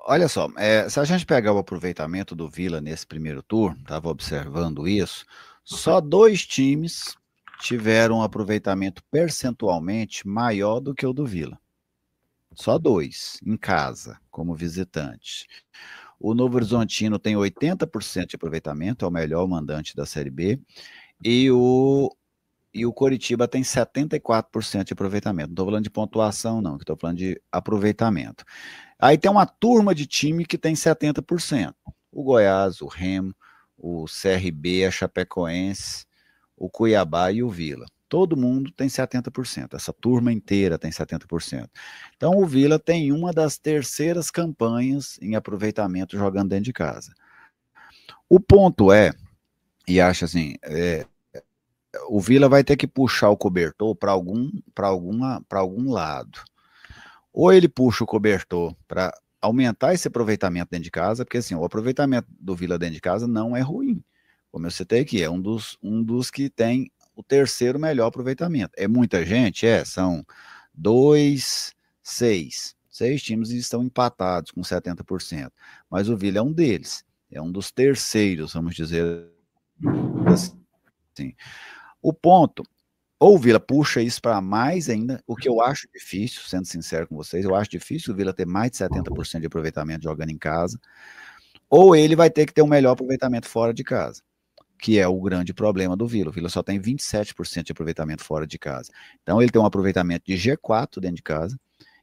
olha só, se a gente pegar o aproveitamento do Vila nesse primeiro turno, estava observando isso, só dois times tiveram um aproveitamento percentualmente maior do que o do Vila. Só dois, em casa, como visitante. O Novo Horizontino tem 80% de aproveitamento, é o melhor mandante da Série B, e o Coritiba tem 74% de aproveitamento. Não estou falando de pontuação, não, estou falando de aproveitamento. Aí tem uma turma de time que tem 70%. O Goiás, o Remo, o CRB, a Chapecoense, o Cuiabá e o Vila. Todo mundo tem 70%. Essa turma inteira tem 70%. Então o Vila tem uma das terceiras campanhas em aproveitamento jogando dentro de casa. O ponto é, e acho assim, o Vila vai ter que puxar o cobertor para algum lado. Ou ele puxa o cobertor para aumentar esse aproveitamento dentro de casa, porque assim, o aproveitamento do Vila dentro de casa não é ruim. Como eu citei aqui, é um dos que tem o terceiro melhor aproveitamento. É muita gente? São dois, seis. Seis times estão empatados com 70%. Mas o Vila é um deles. É um dos terceiros, vamos dizer assim. O ponto ou o Vila puxa isso para mais ainda, o que eu acho difícil, sendo sincero com vocês, eu acho difícil o Vila ter mais de 70% de aproveitamento jogando em casa, ou ele vai ter que ter um melhor aproveitamento fora de casa, que é o grande problema do Vila. O Vila só tem 27% de aproveitamento fora de casa. Então ele tem um aproveitamento de G4 dentro de casa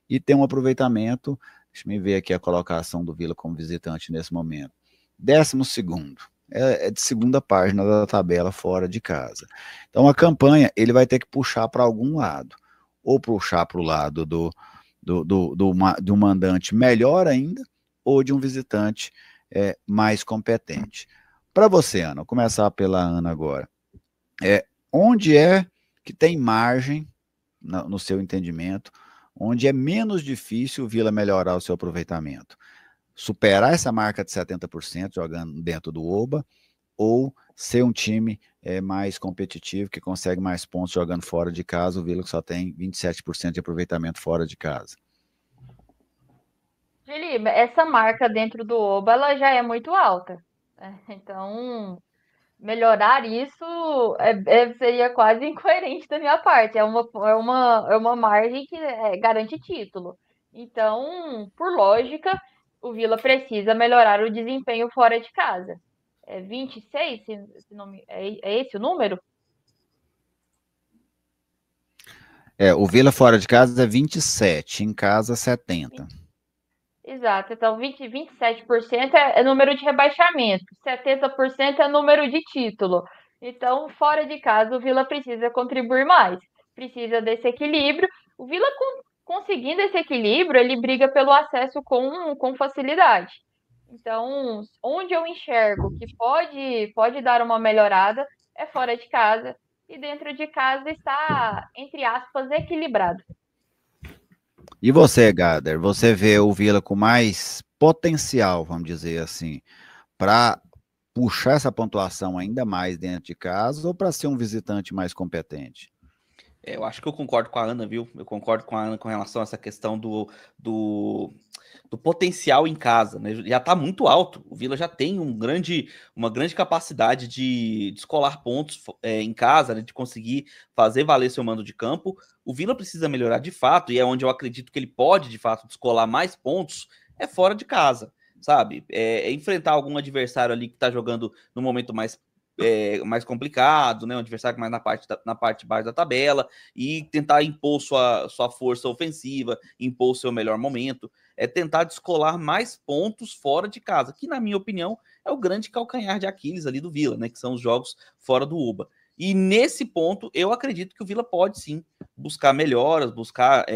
e tem um aproveitamento, deixa eu ver aqui a colocação do Vila como visitante nesse momento, 12º. É de segunda página da tabela fora de casa. Então a campanha ele vai ter que puxar para algum lado, ou puxar para o lado de um mandante melhor ainda, ou de um visitante mais competente. Para você, Ana, vou começar pela Ana agora. Onde é que tem margem, no seu entendimento, onde é menos difícil o Vila melhorar o seu aproveitamento? Superar essa marca de 70% jogando dentro do Oba, ou ser um time mais competitivo, que consegue mais pontos jogando fora de casa, o Vila que só tem 27% de aproveitamento fora de casa. Felipe, essa marca dentro do Oba, ela já é muito alta, né? Então, melhorar isso seria quase incoerente da minha parte. É uma margem que garante título. Então, por lógica, o Vila precisa melhorar o desempenho fora de casa. É 26, se não é esse o número? O Vila fora de casa é 27, em casa 70. Exato. Então, 27% é número de rebaixamento, 70% é número de título. Então, fora de casa, o Vila precisa contribuir mais, precisa desse equilíbrio. O Vila, conseguindo esse equilíbrio, ele briga pelo acesso com facilidade. Então, onde eu enxergo que pode dar uma melhorada é fora de casa, e dentro de casa está, entre aspas, equilibrado. E você, Gader, você vê o Vila com mais potencial, vamos dizer assim, para puxar essa pontuação ainda mais dentro de casa ou para ser um visitante mais competente? Eu acho que eu concordo com a Ana, viu? Eu concordo com a Ana com relação a essa questão do, do potencial em casa, né? Já tá muito alto. O Vila já tem uma grande capacidade de descolar pontos em casa, né? De conseguir fazer valer seu mando de campo. O Vila precisa melhorar de fato, e é onde eu acredito que ele pode, de fato, descolar mais pontos, é fora de casa, sabe? Enfrentar algum adversário ali que tá jogando no momento mais complicado, né? Um adversário mais na parte de baixo da tabela, e tentar impor sua força ofensiva, impor o seu melhor momento, tentar descolar mais pontos fora de casa, que na minha opinião é o grande calcanhar de Aquiles ali do Vila, né? Que são os jogos fora do Uba. E nesse ponto eu acredito que o Vila pode sim buscar melhoras, buscar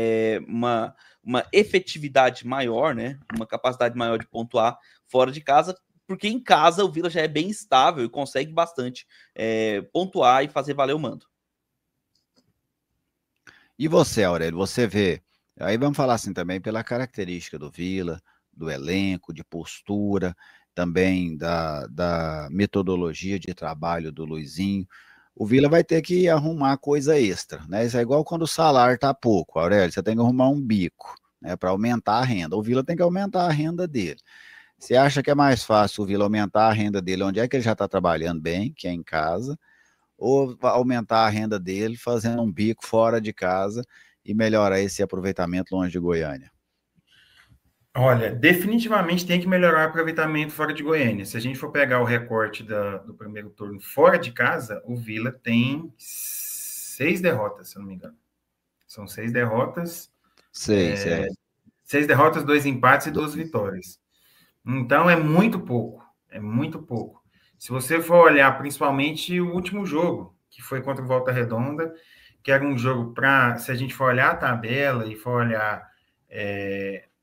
uma efetividade maior, né? Uma capacidade maior de pontuar fora de casa, porque em casa o Vila já é bem estável e consegue bastante pontuar e fazer valer o mando. E você, Aurélio, você vê, aí vamos falar assim também pela característica do Vila, do elenco, de postura, também da metodologia de trabalho do Luizinho. O Vila vai ter que arrumar coisa extra, né? Isso é igual quando o salário tá pouco, Aurélio, você tem que arrumar um bico né, para aumentar a renda. O Vila tem que aumentar a renda dele. Você acha que é mais fácil o Vila aumentar a renda dele onde é que ele já está trabalhando bem, que é em casa, ou aumentar a renda dele fazendo um bico fora de casa e melhorar esse aproveitamento longe de Goiânia? Olha, definitivamente tem que melhorar o aproveitamento fora de Goiânia. Se a gente for pegar o recorte do primeiro turno fora de casa, o Vila tem 6 derrotas, se eu não me engano. São 6 derrotas. 6 derrotas, 2 empates e 2 vitórias. Então é muito pouco. É muito pouco. Se você for olhar principalmente o último jogo, que foi contra o Volta Redonda, que era um jogo para, se a gente for olhar a tabela e for olhar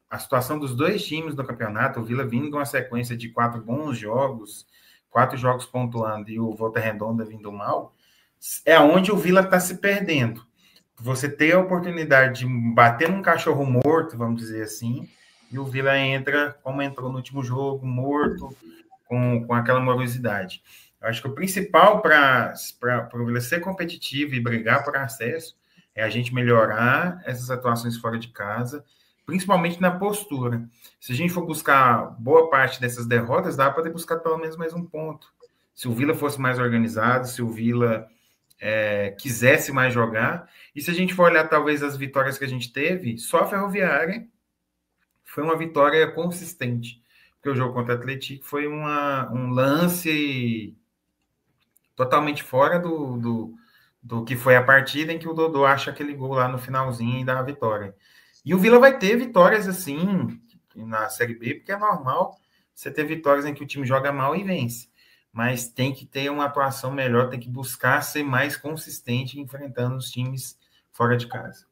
a situação dos dois times do campeonato, o Vila vindo de uma sequência de 4 bons jogos, 4 jogos pontuando e o Volta Redonda vindo mal, é onde o Vila está se perdendo. Você ter a oportunidade de bater num cachorro morto, vamos dizer assim, e o Vila entra, como entrou no último jogo, morto, com aquela morosidade. Eu acho que o principal para o Vila ser competitivo e brigar por acesso é a gente melhorar essas atuações fora de casa, principalmente na postura. Se a gente for buscar boa parte dessas derrotas, dá para buscar pelo menos mais um ponto. Se o Vila fosse mais organizado, se o Vila quisesse mais jogar, e se a gente for olhar talvez as vitórias que a gente teve, só a Ferroviária foi uma vitória consistente, porque o jogo contra o Atlético foi um lance totalmente fora do que foi a partida, em que o Dodô acha aquele gol lá no finalzinho e dá a vitória. E o Vila vai ter vitórias assim na Série B, porque é normal você ter vitórias em que o time joga mal e vence. Mas tem que ter uma atuação melhor, tem que buscar ser mais consistente enfrentando os times fora de casa.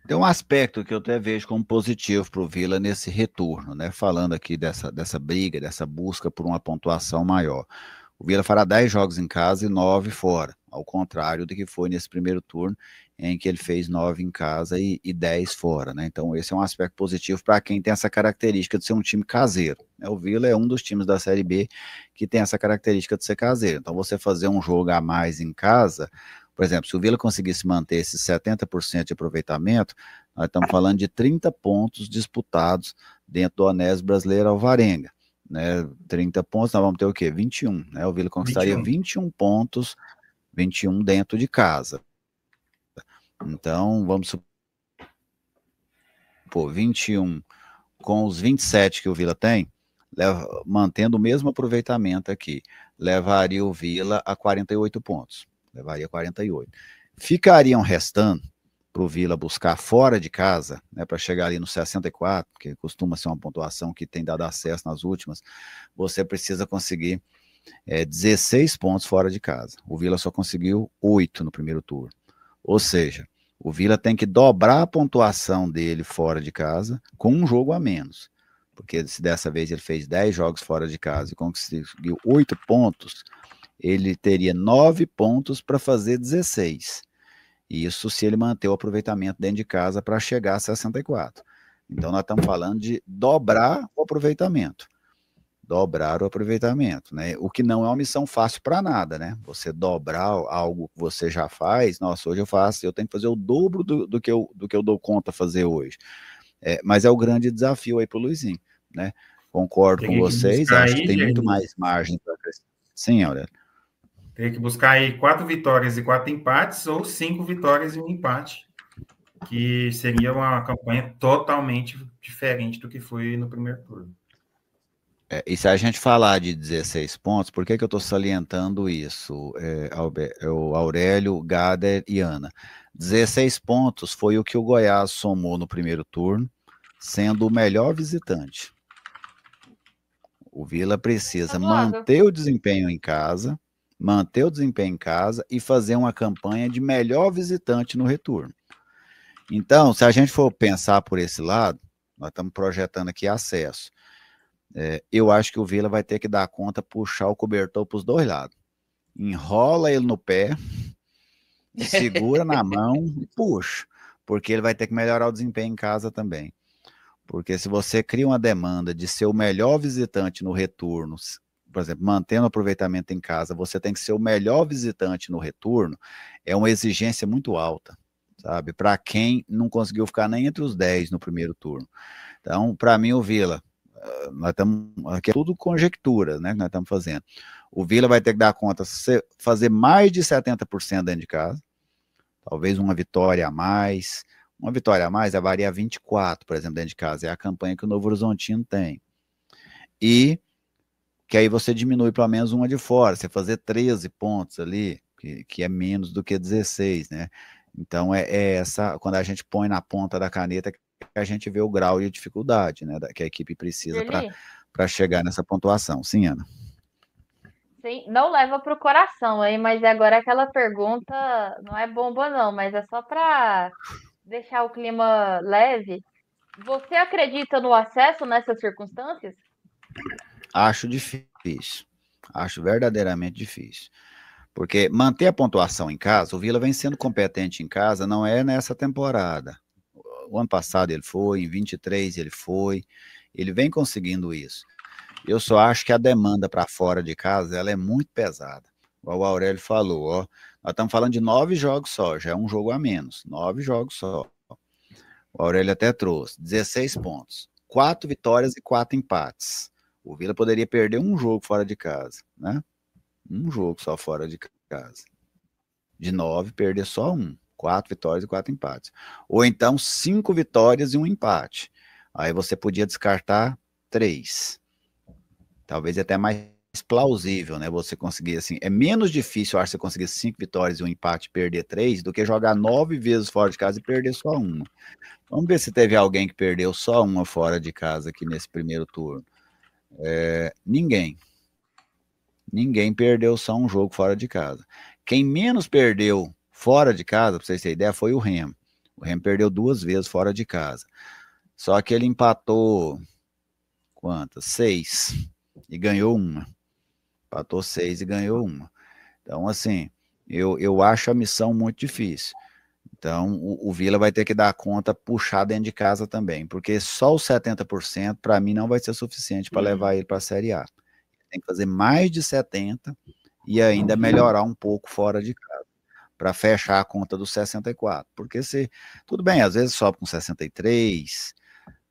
Tem um aspecto que eu até vejo como positivo para o Vila nesse retorno, né? Falando aqui dessa briga, dessa busca por uma pontuação maior. O Vila fará 10 jogos em casa e 9 fora, ao contrário do que foi nesse primeiro turno, em que ele fez 9 em casa e 10 fora, né? Então esse é um aspecto positivo para quem tem essa característica de ser um time caseiro, né? O Vila é um dos times da Série B que tem essa característica de ser caseiro. Então você fazer um jogo a mais em casa, por exemplo, se o Vila conseguisse manter esses 70% de aproveitamento, nós estamos falando de 30 pontos disputados dentro do Anésio Brasileiro Alvarenga, né? 30 pontos, nós vamos ter o quê? 21, né? O Vila conquistaria 21 pontos, 21 dentro de casa. Então, vamos supor, 21 com os 27 que o Vila tem, mantendo o mesmo aproveitamento aqui, levaria o Vila a 48 pontos. Levaria 48. Ficariam restando para o Vila buscar fora de casa, né, para chegar ali no 64, que costuma ser uma pontuação que tem dado acesso nas últimas, você precisa conseguir 16 pontos fora de casa. O Vila só conseguiu 8 no primeiro turno. Ou seja, o Vila tem que dobrar a pontuação dele fora de casa com um jogo a menos. Porque se dessa vez ele fez 10 jogos fora de casa e conseguiu 8 pontos, ele teria 9 pontos para fazer 16. Isso se ele manter o aproveitamento dentro de casa para chegar a 64. Então nós estamos falando de dobrar o aproveitamento. Dobrar o aproveitamento, né? O que não é uma missão fácil para nada, né? Você dobrar algo que você já faz, nossa, hoje eu tenho que fazer o dobro do que eu dou conta fazer hoje. Mas é o grande desafio aí para o Luizinho, né? Concordo com vocês, acho que tem muito mais margem para crescer. Sim, Aurélio. Teria que buscar aí 4 vitórias e 4 empates, ou 5 vitórias e um empate, que seria uma campanha totalmente diferente do que foi no primeiro turno. E se a gente falar de 16 pontos, por que eu estou salientando isso, o Aurélio, Gader e Ana? 16 pontos foi o que o Goiás somou no primeiro turno, sendo o melhor visitante. O Vila precisa manter o desempenho em casa, e fazer uma campanha de melhor visitante no retorno. Então, se a gente for pensar por esse lado, nós estamos projetando aqui acesso. Eu acho que o Vila vai ter que dar conta, puxar o cobertor para os dois lados. Enrola ele no pé, segura na mão e puxa, porque ele vai ter que melhorar o desempenho em casa também. Porque se você cria uma demanda de ser o melhor visitante no retorno, por exemplo, mantendo o aproveitamento em casa, você tem que ser o melhor visitante no retorno, é uma exigência muito alta. sabe? Para quem não conseguiu ficar nem entre os 10 no primeiro turno. Então, para mim, o Vila, nós estamos, aqui é tudo conjectura, né, que nós estamos fazendo. O Vila vai ter que dar conta, fazer mais de 70% dentro de casa, talvez uma vitória a mais. Uma vitória a mais varia 24, por exemplo, dentro de casa. É a campanha que o Novo Horizontino tem. E que aí você diminui pelo menos uma de fora, você fazer 13 pontos ali, que é menos do que 16, né? Então, essa, quando a gente põe na ponta da caneta, que a gente vê o grau de dificuldade, né, que a equipe precisa para chegar nessa pontuação. Sim, Ana? Sim, não leva para o coração, hein? Mas agora aquela pergunta não é bomba, não, mas é só para deixar o clima leve. Você acredita no acesso nessas circunstâncias? Acho difícil. Acho verdadeiramente difícil. Porque manter a pontuação em casa, o Vila vem sendo competente em casa, não é nessa temporada. O ano passado ele foi, em 23 ele vem conseguindo isso. Eu só acho que a demanda para fora de casa, ela é muito pesada. Igual o Aurélio falou, ó, nós estamos falando de 9 jogos só, já é um jogo a menos, 9 jogos só. O Aurélio até trouxe 16 pontos, 4 vitórias e 4 empates. O Vila poderia perder um jogo fora de casa, né? Um jogo só fora de casa. De 9, perder só um. 4 vitórias e 4 empates. Ou então 5 vitórias e um empate. Aí você podia descartar 3. Talvez até mais plausível, né? Você conseguir assim. É menos difícil, eu acho, você conseguir 5 vitórias e um empate e perder 3 do que jogar 9 vezes fora de casa e perder só uma. Vamos ver se teve alguém que perdeu só uma fora de casa aqui nesse primeiro turno. Ninguém. Ninguém perdeu só um jogo fora de casa. Quem menos perdeu fora de casa, para vocês terem ideia, foi o Remo. O Remo perdeu 2 vezes fora de casa. Só que ele empatou quantas? 6 e ganhou uma. Empatou 6 e ganhou uma. Então, assim, eu acho a missão muito difícil. Então, o Vila vai ter que dar conta, puxar dentro de casa também, porque só os 70%, para mim, não vai ser suficiente para levar ele para a Série A. Tem que fazer mais de 70% e ainda melhorar um pouco fora de casa, para fechar a conta dos 64%. Porque tudo bem, às vezes sobe com 63%,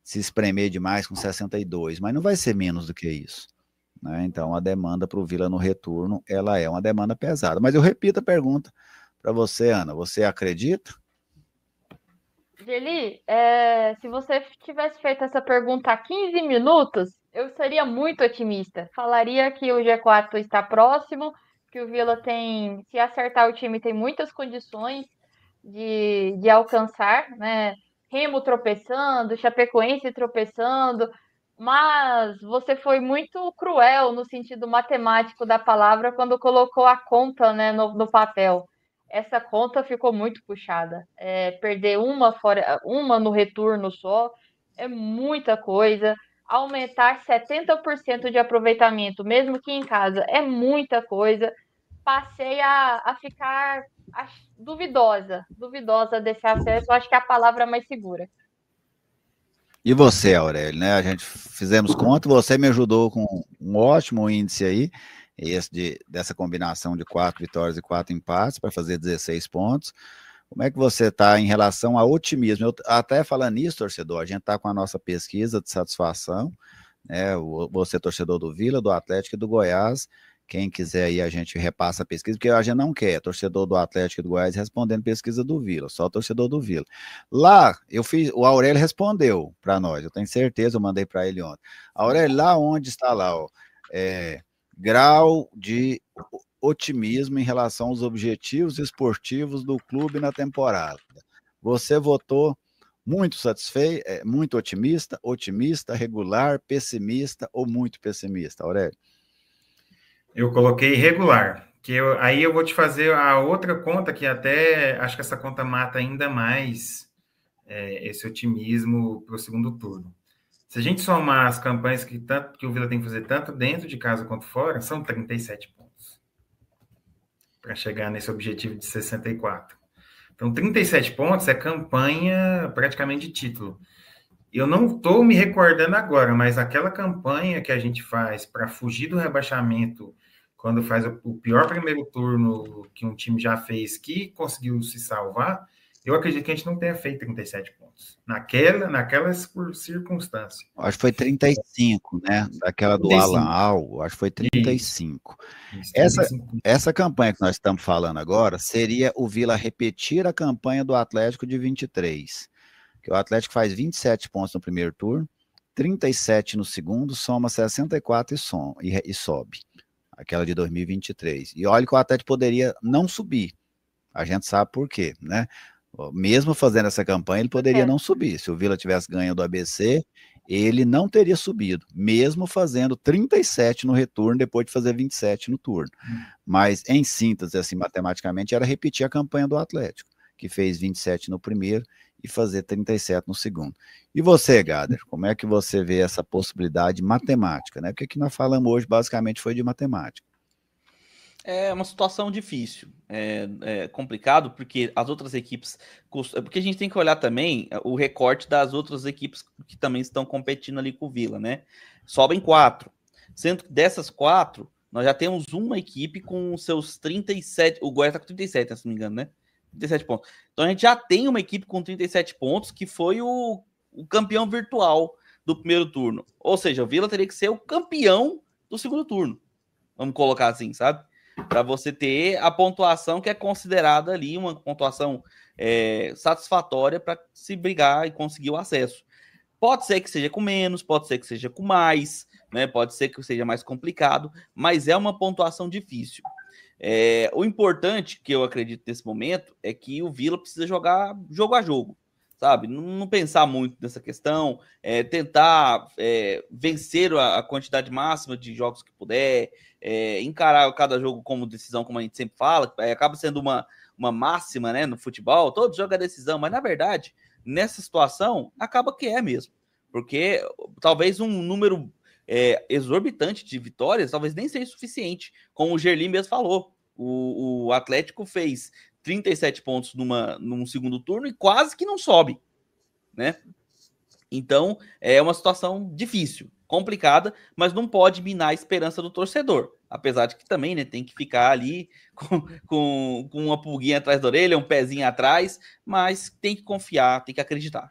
se espremer demais com 62%, mas não vai ser menos do que isso. Né? Então, a demanda para o Vila no retorno, ela é uma demanda pesada. Mas eu repito a pergunta para você, Ana, você acredita? Geli, se você tivesse feito essa pergunta há 15 minutos, eu seria muito otimista. Falaria que o G4 está próximo, que o Vila tem, se acertar o time, tem muitas condições de alcançar, né? Remo tropeçando, Chapecoense tropeçando, mas você foi muito cruel no sentido matemático da palavra quando colocou a conta, né, no papel. Essa conta ficou muito puxada. Perder uma fora, uma no retorno só é muita coisa. Aumentar 70% de aproveitamento, mesmo que em casa, é muita coisa. Passei a ficar duvidosa desse acesso. Acho que é a palavra mais segura. E você, Aurélio, né? A gente fizemos conta, você me ajudou com um ótimo índice aí, dessa combinação de 4 vitórias e 4 empates para fazer 16 pontos. Como é que você está em relação ao otimismo? Até falando nisso, torcedor, a gente está com a nossa pesquisa de satisfação, né? Você, torcedor do Vila, do Atlético e do Goiás. Quem quiser aí, a gente repassa a pesquisa, porque a gente não quer torcedor do Atlético e do Goiás respondendo pesquisa do Vila, só torcedor do Vila. Lá, o Aurélio respondeu para nós, eu tenho certeza, eu mandei para ele ontem. Aurélio, lá onde está lá, ó, grau de otimismo em relação aos objetivos esportivos do clube na temporada. Você votou muito satisfeito, muito otimista, regular, pessimista ou muito pessimista, Aurélio? Eu coloquei regular, aí eu vou te fazer a outra conta, que até acho que essa conta mata ainda mais esse otimismo para o segundo turno. Se a gente somar as campanhas que o Vila tem que fazer tanto dentro de casa quanto fora, são 37 pontos para chegar nesse objetivo de 64. Então, 37 pontos é campanha praticamente de título. Eu não estou me recordando agora, mas aquela campanha que a gente faz para fugir do rebaixamento, quando faz o pior primeiro turno que um time já fez, que conseguiu se salvar, Eu acredito que a gente não tenha feito 37 pontos. Naquela circunstância. Acho que foi 35, né? Daquela do 35. Alan Al, acho que foi 35. Isso, Essa, 35. essa campanha que nós estamos falando agora seria o Vila repetir a campanha do Atlético de 23. Que o Atlético faz 27 pontos no primeiro turno, 37 no segundo, soma 64 e sobe. Aquela de 2023. E olha que o Atlético poderia não subir. A gente sabe por quê, né? Mesmo fazendo essa campanha, ele poderia não subir. Se o Vila tivesse ganho do ABC, ele não teria subido, mesmo fazendo 37 no retorno, depois de fazer 27 no turno. Mas, em síntese, assim, matematicamente, era repetir a campanha do Atlético, que fez 27 no primeiro e fazer 37 no segundo. E você, Gader, como é que você vê essa possibilidade matemática, né? Porque o que nós falamos hoje, basicamente, foi de matemática. É uma situação difícil, é complicado, porque as outras equipes... Porque a gente tem que olhar também o recorte das outras equipes que também estão competindo ali com o Vila, né? Sobem 4. Sendo que dessas 4, nós já temos uma equipe com seus 37... O Goiás está com 37, se não me engano, né? 37 pontos. Então a gente já tem uma equipe com 37 pontos, que foi o campeão virtual do primeiro turno. Ou seja, o Vila teria que ser o campeão do segundo turno. Vamos colocar assim, sabe? Para você ter a pontuação que é considerada ali uma pontuação satisfatória para se brigar e conseguir o acesso. Pode ser que seja com menos, pode ser que seja com mais, né? Pode ser que seja mais complicado, mas é uma pontuação difícil. O importante que eu acredito nesse momento é que o Vila precisa jogar jogo a jogo, sabe? Não pensar muito nessa questão, tentar vencer a quantidade máxima de jogos que puder, encarar cada jogo como decisão, como a gente sempre fala, acaba sendo uma máxima, né, no futebol, todo jogo é decisão, mas na verdade, nessa situação, acaba que é mesmo, porque talvez um número exorbitante de vitórias talvez nem seja suficiente, como o Gerli mesmo falou, o Atlético fez 37 pontos num segundo turno e quase que não sobe, né? Então, é uma situação difícil, complicada, mas não pode minar a esperança do torcedor. Apesar de que também, né, tem que ficar ali com uma pulguinha atrás da orelha, um pezinho atrás, mas tem que confiar, tem que acreditar.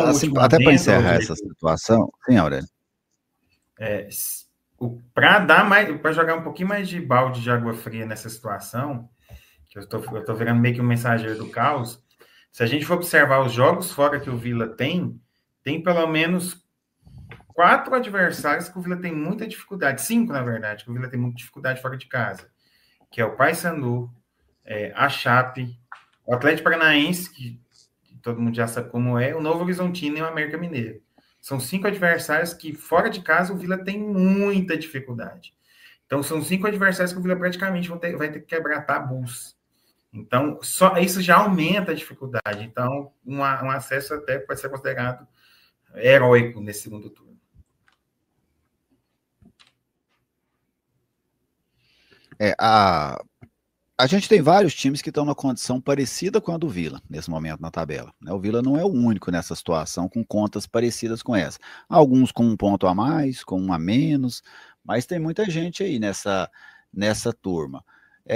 Assim, até para encerrar essa situação, sim, Aurélio. Para jogar um pouquinho mais de balde de água fria nessa situação, que eu tô virando meio que um mensageiro do caos. Se a gente for observar os jogos fora que o Vila tem pelo menos 4 adversários que o Vila tem muita dificuldade, 5, na verdade, que o Vila tem muita dificuldade fora de casa, que é o Paysandu, a Chape, o Atlético Paranaense, que todo mundo já sabe como é, o Novo Horizontino e o América Mineiro. São 5 adversários que, fora de casa, o Vila tem muita dificuldade. Então, são 5 adversários que o Vila praticamente vai ter que quebrar tabus. Então, só isso já aumenta a dificuldade. Então, um acesso até pode ser considerado heróico nesse segundo turno. A gente tem vários times que estão numa condição parecida com a do Vila, nesse momento na tabela. O Vila não é o único nessa situação, com contas parecidas com essa. Alguns com um ponto a mais, com um a menos, mas tem muita gente aí nessa turma.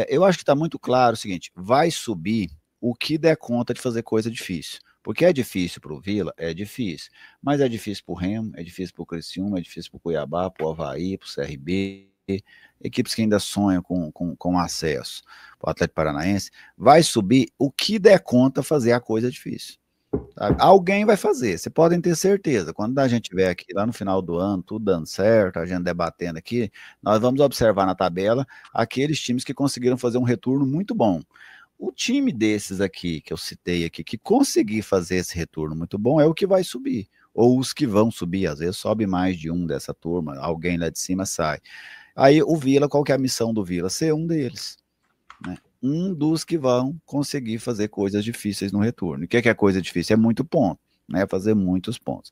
Eu acho que está muito claro o seguinte, vai subir o que der conta de fazer coisa difícil. Porque é difícil para o Vila, é difícil. Mas é difícil para o Remo, é difícil para o Criciúma, é difícil para o Cuiabá, para o Avaí, para o CRB, equipes que ainda sonham com acesso. O Atlético Paranaense vai subir o que der conta fazer a coisa difícil. Sabe? Alguém vai fazer, vocês podem ter certeza. Quando a gente tiver aqui lá no final do ano, tudo dando certo, a gente debatendo aqui, nós vamos observar na tabela aqueles times que conseguiram fazer um retorno muito bom. O time desses aqui, que eu citei aqui, que conseguir fazer esse retorno muito bom, é o que vai subir. Ou os que vão subir, às vezes sobe mais de um dessa turma, alguém lá de cima sai. Aí o Vila, qual que é a missão do Vila? Ser um deles, né? Um dos que vão conseguir fazer coisas difíceis no retorno. O que é coisa difícil? É muito ponto, né? Fazer muitos pontos.